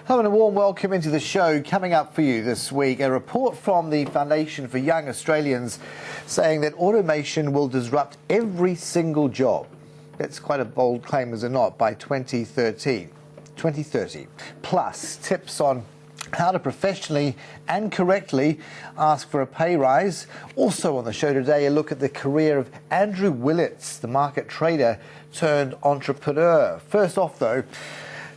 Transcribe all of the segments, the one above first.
Hello and a warm welcome into the show. Coming up for you this week, a report from the Foundation for Young Australians saying that automation will disrupt every single job. That's quite a bold claim, is it not, by 2030. Plus, tips on how to professionally and correctly ask for a pay rise. Also on the show today, a look at the career of Andrew Willits, the market trader turned entrepreneur. First off, though,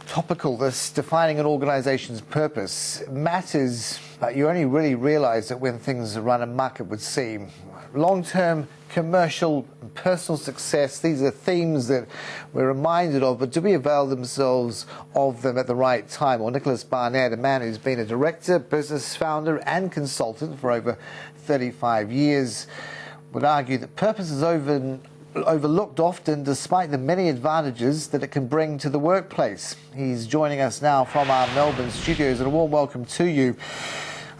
topical, this defining an organisation's purpose matters, but you only really realise it when things run amok, it would seem. Long-term commercial and personal success, these are themes that we're reminded of, but do we avail themselves of them at the right time? Well, Nicholas Barnett, a man who's been a director, business founder and consultant for over 35 years, would argue that purpose is overlooked often despite the many advantages that it can bring to the workplace. He's joining us now from our Melbourne studios, and a warm welcome to you.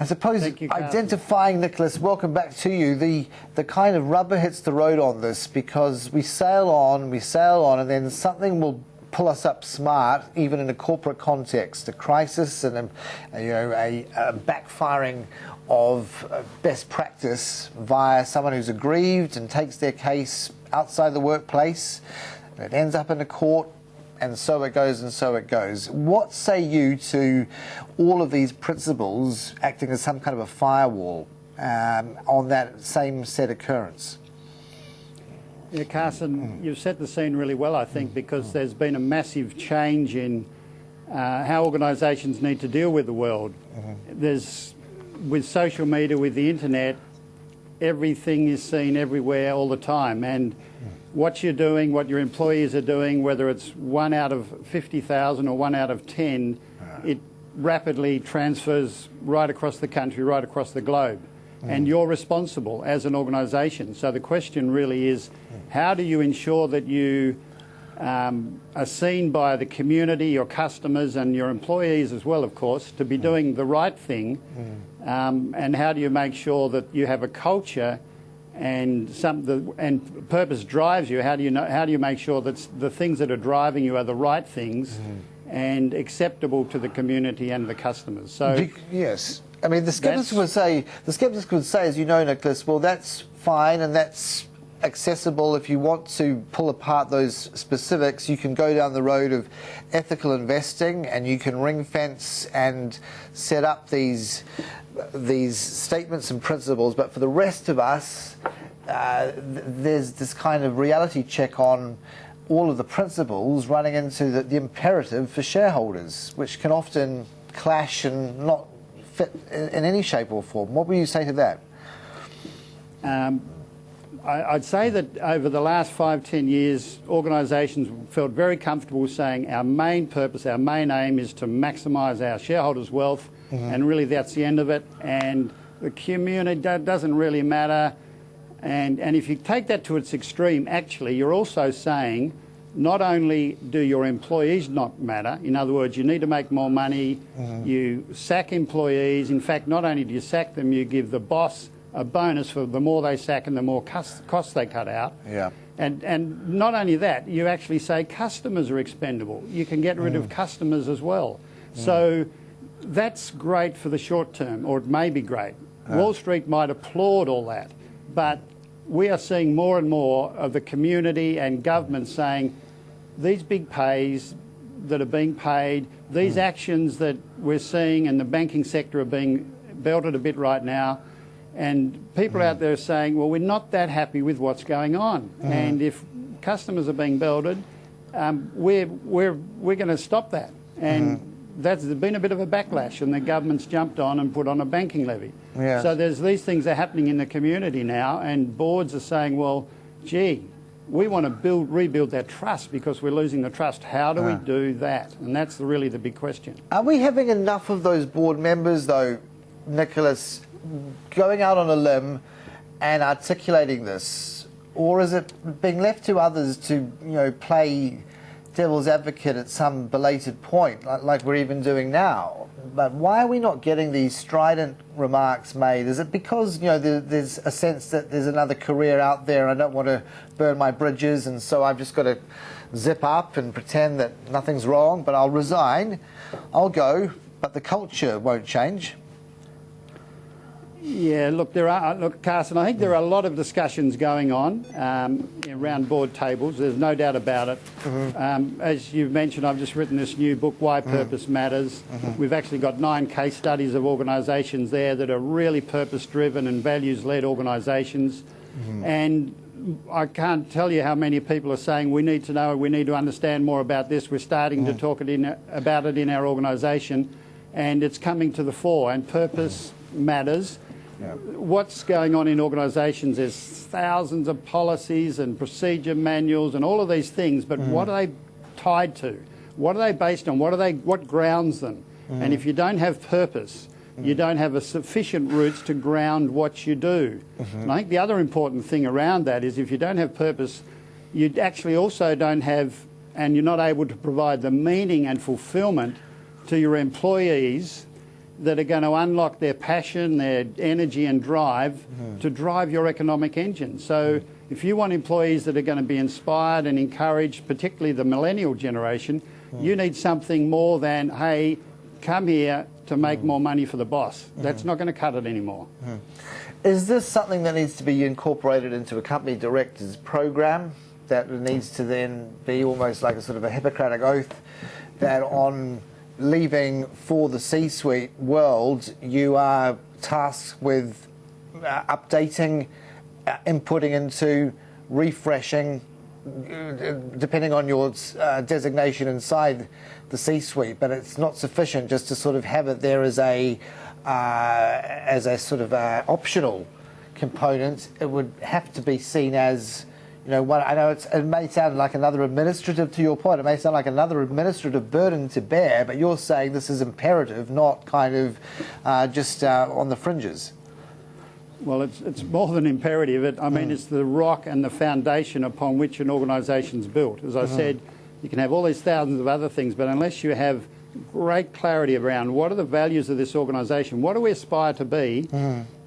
I suppose identifying, Nicholas, welcome back to you, the kind of rubber hits the road on this, because we sail on, and then something will pull us up smart, even in a corporate context, a crisis and a backfiring of best practice via someone who's aggrieved and takes their case outside the workplace, and it ends up in a court, and so it goes and so it goes. What say you to all of these principles acting as some kind of a firewall on that same set occurrence? Yeah, Carson, you've set the scene really well, I think, because there's been a massive change in how organisations need to deal with the world. With social media, with the internet, everything is seen everywhere all the time, and what you're doing, what your employees are doing, whether it's 1 out of 50,000 or 1 out of 10, it rapidly transfers right across the country, right across the globe. And you're responsible as an organisation. So the question really is, how do you ensure that you are seen by the community, your customers and your employees as well, of course, to be doing the right thing? And how do you make sure that you have a culture and purpose drives you? How do you make sure that the things that are driving you are the right things and acceptable to the community and the customers? So yes. I mean, the skeptics would say, as you know, Nicholas, well, that's fine and that's accessible. If you want to pull apart those specifics, you can go down the road of ethical investing, and you can ring fence and set up these statements and principles. But for the rest of us, there's this kind of reality check on all of the principles running into the imperative for shareholders, which can often clash and not fit in any shape or form. What would you say to that? I'd say that over the last 5-10 years, organisations felt very comfortable saying our main purpose, our main aim is to maximise our shareholders' wealth, and really that's the end of it, and the community doesn't really matter. And if you take that to its extreme, actually, you're also saying not only do your employees not matter, in other words, you need to make more money, you sack employees. In fact, not only do you sack them, you give the boss a bonus for the more they sack and the more costs they cut out. Yeah. And not only that, you actually say customers are expendable. You can get rid of customers as well. So that's great for the short term, or it may be great. Wall Street might applaud all that, but we are seeing more and more of the community and government saying these big pays that are being paid, these actions that we're seeing in the banking sector are being belted a bit right now, and people out there are saying, well, we're not that happy with what's going on, and if customers are being belted, we're going to stop that. And there's been a bit of a backlash, and the government's jumped on and put on a banking levy. Yeah. So there's these things that are happening in the community now, and boards are saying, well, gee, we want to rebuild that trust because we're losing the trust. How do we do that? And that's really the big question. Are we having enough of those board members, though, Nicholas, going out on a limb and articulating this? Or is it being left to others to, play devil's advocate at some belated point, like we're even doing now? But why are we not getting these strident remarks made? Is it because, there's a sense that there's another career out there, I don't want to burn my bridges, and so I've just got to zip up and pretend that nothing's wrong, but I'll resign, I'll go, but the culture won't change. Yeah, look, Carson, I think there are a lot of discussions going on around board tables. There's no doubt about it. As you've mentioned, I've just written this new book, Why Purpose Matters. We've actually got 9 case studies of organisations there that are really purpose-driven and values-led organisations. And I can't tell you how many people are saying we need to know, we need to understand more about this. We're starting to talk about it in our organisation, and it's coming to the fore. And purpose matters. Yeah. What's going on in organisations is thousands of policies and procedure manuals and all of these things, but what are they tied to? What are they based on? What grounds them? And if you don't have purpose, you don't have a sufficient roots to ground what you do. And I think the other important thing around that is if you don't have purpose, you actually also don't have, and you're not able to provide the meaning and fulfilment to your employees that are going to unlock their passion, their energy and drive to drive your economic engine. So if you want employees that are going to be inspired and encouraged, particularly the millennial generation, you need something more than, hey, come here to make more money for the boss. That's not going to cut it anymore. Is this something that needs to be incorporated into a company director's program, that needs to then be almost like a sort of a Hippocratic oath that on leaving for the C-suite world, you are tasked with updating, inputting into, refreshing, depending on your designation inside the C-suite, but it's not sufficient just to sort of have it there as a sort of optional component. It would have to be seen as, you know, what I know it may sound like another administrative, to your point, it may sound like another administrative burden to bear, but you're saying this is imperative, not kind of just on the fringes. Well, it's more than imperative. I mean, it's the rock and the foundation upon which an organisation's built. As I said, you can have all these thousands of other things, but unless you have great clarity around what are the values of this organisation, what do we aspire to be,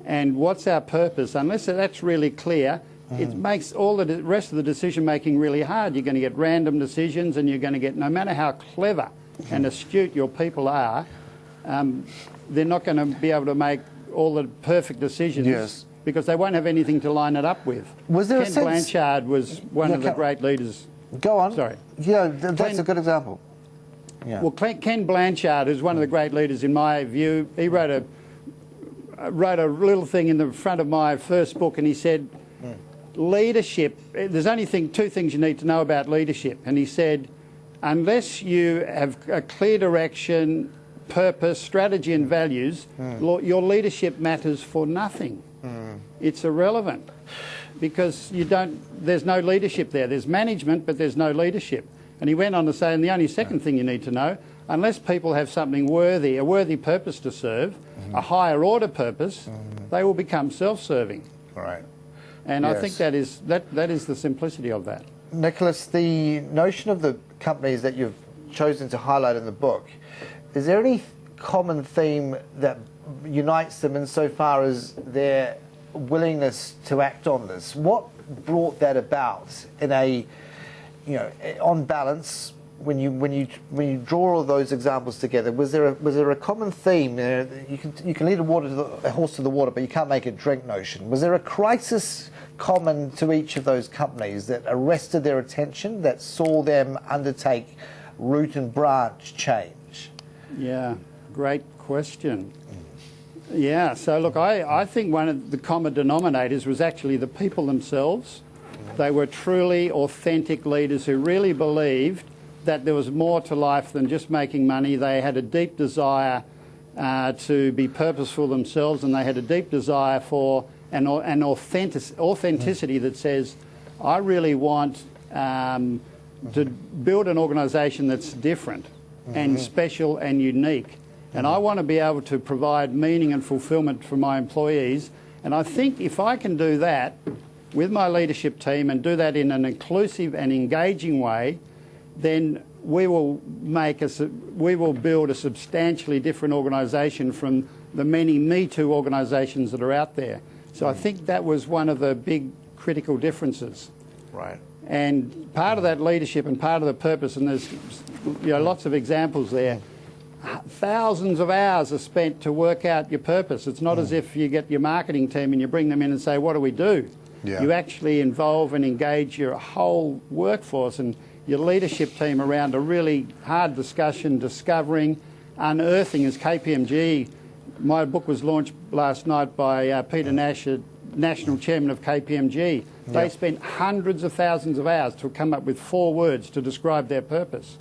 and what's our purpose, unless that's really clear, it makes all the rest of the decision-making really hard. You're going to get random decisions, and you're going to get, no matter how clever and astute your people are, they're not going to be able to make all the perfect decisions because they won't have anything to line it up with. Was there Ken Blanchard was one of the great leaders. Go on. Sorry. Yeah, that's a good example. Yeah. Well, Ken Blanchard, who's one of the great leaders in my view, he wrote a little thing in the front of my first book, and he said, leadership, there's only two things you need to know about leadership. And he said, unless you have a clear direction, purpose, strategy and values, your leadership matters for nothing. It's irrelevant because there's no leadership there. There's management, but there's no leadership. And he went on to say, and the only second thing you need to know, unless people have something worthy, a worthy purpose to serve, a higher order purpose, they will become self-serving. Right. And I think that is the simplicity of that. Nicholas, the notion of the companies that you've chosen to highlight in the book, is there any common theme that unites them insofar as their willingness to act on this? What brought that about in a, you know, on balance, when you draw all those examples together, was there a common theme? You can lead a horse to the water, but you can't make it drink notion. Was there a crisis common to each of those companies that arrested their attention, that saw them undertake root and branch change? Yeah, great question. Yeah, so look, I think one of the common denominators was actually the people themselves. They were truly authentic leaders who really believed that there was more to life than just making money. They had a deep desire to be purposeful themselves, and they had a deep desire for an authenticity that says, I really want to build an organisation that's different and special and unique. And I want to be able to provide meaning and fulfilment for my employees. And I think if I can do that with my leadership team and do that in an inclusive and engaging way, then we will build a substantially different organisation from the many Me Too organisations that are out there. So I think that was one of the big critical differences. Right. And part of that leadership and part of the purpose, and there's lots of examples there, thousands of hours are spent to work out your purpose. It's not as if you get your marketing team and you bring them in and say, what do we do? Yeah. You actually involve and engage your whole workforce and your leadership team around a really hard discussion, discovering, unearthing. As KPMG, my book was launched last night by Peter Nash, National Chairman of KPMG. They spent hundreds of thousands of hours to come up with 4 words to describe their purpose.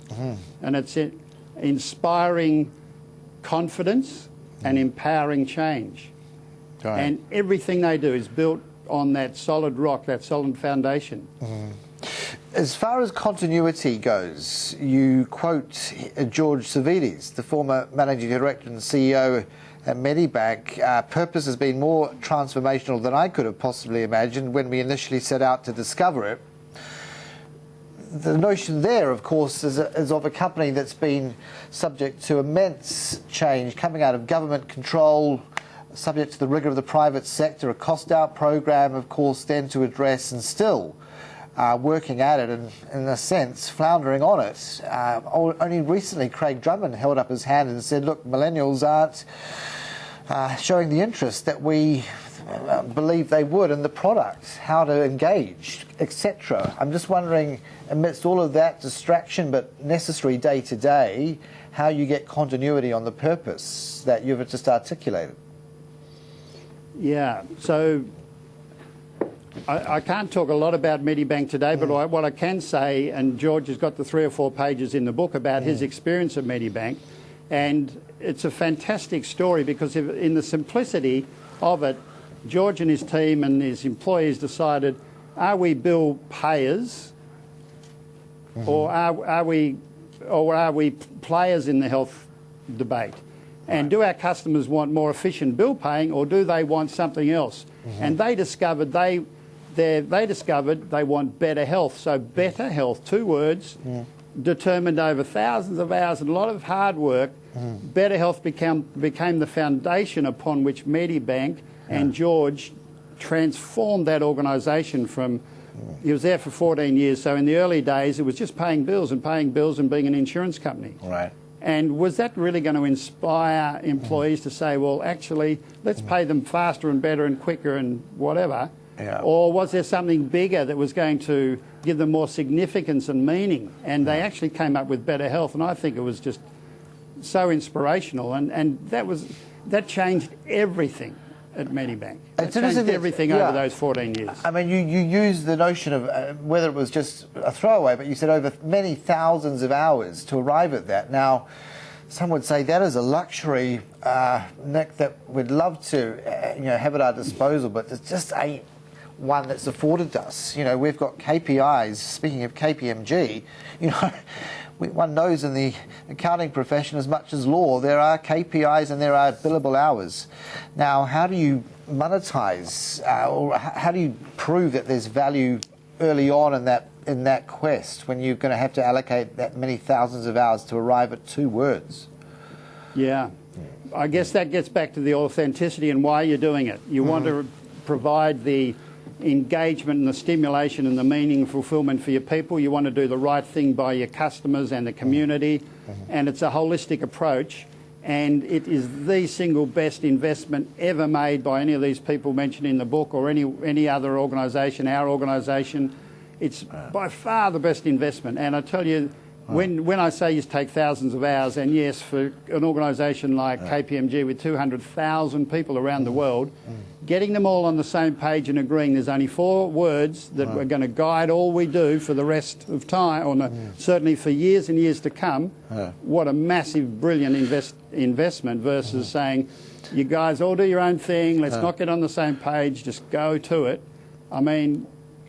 And it's inspiring confidence and empowering change. Right. And everything they do is built on that solid rock, that solid foundation. As far as continuity goes, you quote George Savvides, the former Managing Director and CEO at Medibank. Purpose has been more transformational than I could have possibly imagined when we initially set out to discover it. The notion there, of course, is of a company that's been subject to immense change, coming out of government control, subject to the rigour of the private sector, a cost-out program, of course, then to address, and still working at it and, in a sense, floundering on it. Only recently, Craig Drummond held up his hand and said, look, millennials aren't showing the interest that we believe they would in the product, how to engage, etc. I'm just wondering, amidst all of that distraction but necessary day-to-day, how you get continuity on the purpose that you've just articulated. Yeah, so I can't talk a lot about Medibank today, but what I can say, and George has got the 3 or 4 pages in the book about his experience at Medibank, and it's a fantastic story because in the simplicity of it, George and his team and his employees decided, are we bill payers or are we players in the health debate? And do our customers want more efficient bill paying, or do they want something else? And they discovered they want better health. So better health, 2 words, determined over thousands of hours and a lot of hard work. Better health became the foundation upon which Medibank and George transformed that organisation from. He was there for 14 years. So in the early days, it was just paying bills and being an insurance company. Right. And was that really going to inspire employees to say, well, actually, let's pay them faster and better and quicker and whatever? Yeah. Or was there something bigger that was going to give them more significance and meaning? And they actually came up with better health. And I think it was just so inspirational. And that changed everything at Medibank. It changed everything over those 14 years. I mean, you used the notion of whether it was just a throwaway, but you said over many thousands of hours to arrive at that. Now, some would say that is a luxury, Nick, that we'd love to have at our disposal, but it just ain't one that's afforded us. We've got KPIs. Speaking of KPMG, one knows in the accounting profession as much as law, there are KPIs and there are billable hours. Now, how do you monetize, or how do you prove that there's value early on in that quest when you're going to have to allocate that many thousands of hours to arrive at 2 words? Yeah. I guess that gets back to the authenticity and why you're doing it. You want to provide the engagement and the stimulation and the meaning and fulfillment for your people. You want to do the right thing by your customers and the community, and it's a holistic approach, and it is the single best investment ever made by any of these people mentioned in the book or any other organisation, our organisation. It's by far the best investment, and I tell you, when I say you take thousands of hours, and yes, for an organisation like KPMG with 200,000 people around the world, getting them all on the same page and agreeing there's only 4 words that are going to guide all we do for the rest of time, or certainly for years and years to come, what a massive, brilliant investment versus saying, you guys all do your own thing, let's not get on the same page, just go to it. I mean,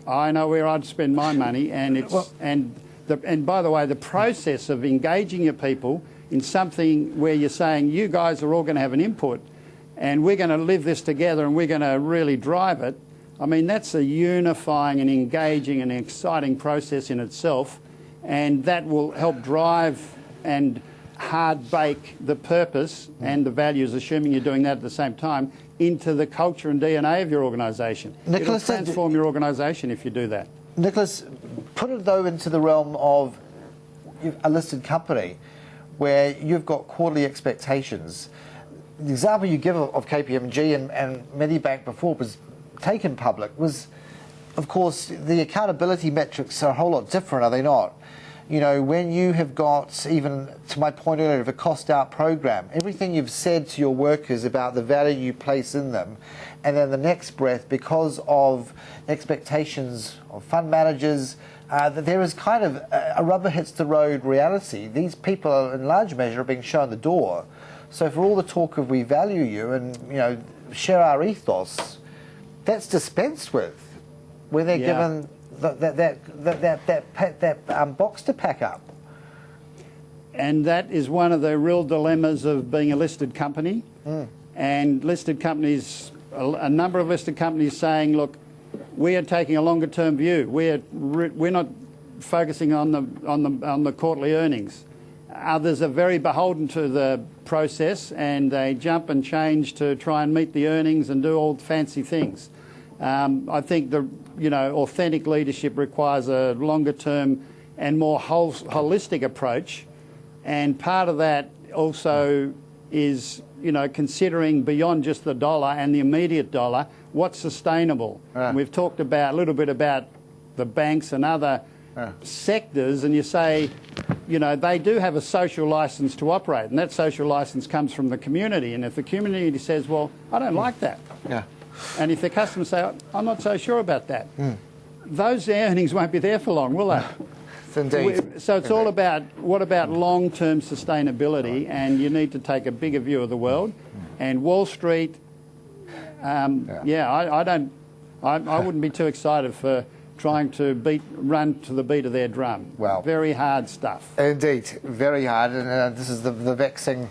I know where I'd spend my money, and it's... And by the way, the process of engaging your people in something where you're saying, you guys are all going to have an input and we're going to live this together and we're going to really drive it, I mean, that's a unifying and engaging and exciting process in itself, and that will help drive and hard bake the purpose and the values, assuming you're doing that at the same time, into the culture and DNA of your organisation. It'll transform your organisation if you do that. Nicholas, put it though into the realm of a listed company where you've got quarterly expectations. The example you give of KPMG and Medibank before was taken public was, of course, the accountability metrics are a whole lot different, are they not? You know, when you have got, even to my point earlier, of a cost out program, everything you've said to your workers about the value you place in them, and then the next breath, because of expectations of fund managers, that there is kind of a rubber hits the road reality. These people, in large measure, are being shown the door. So for all the talk of we value you and, you know, share our ethos, that's dispensed with when they're given that box to pack up. And that is one of the real dilemmas of being a listed company. And listed companies, a number of listed companies saying, look, we are taking a longer term view. We're not focusing on the quarterly earnings. Others are very beholden to the process, and they jump and change to try and meet the earnings and do all fancy things. I think authentic leadership requires a longer term and more holistic approach, and part of that also is considering beyond just the dollar and the immediate dollar, what's sustainable. We've talked a little bit about the banks and other sectors, and you say, they do have a social license to operate, and that social license comes from the community. And if the community says, well, I don't like that, and if the customers say, I'm not so sure about that, those earnings won't be there for long, will they? Indeed. So it's all about, what about long-term sustainability, and you need to take a bigger view of the world. And Wall Street, I wouldn't be too excited for trying to run to the beat of their drum. Well, very hard stuff. Indeed, very hard, and this is the vexing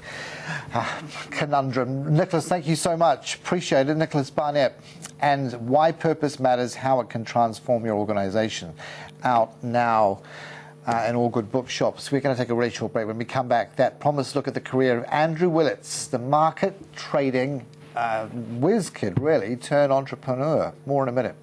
conundrum. Nicholas, thank you so much. Appreciate it. Nicholas Barnett, and Why Purpose Matters, How It Can Transform Your Organisation, out now in all good bookshops. We're going to take a really short break. When we come back, that promised look at the career of Andrew Willits, the market trading whiz kid, really, turned entrepreneur. More in a minute.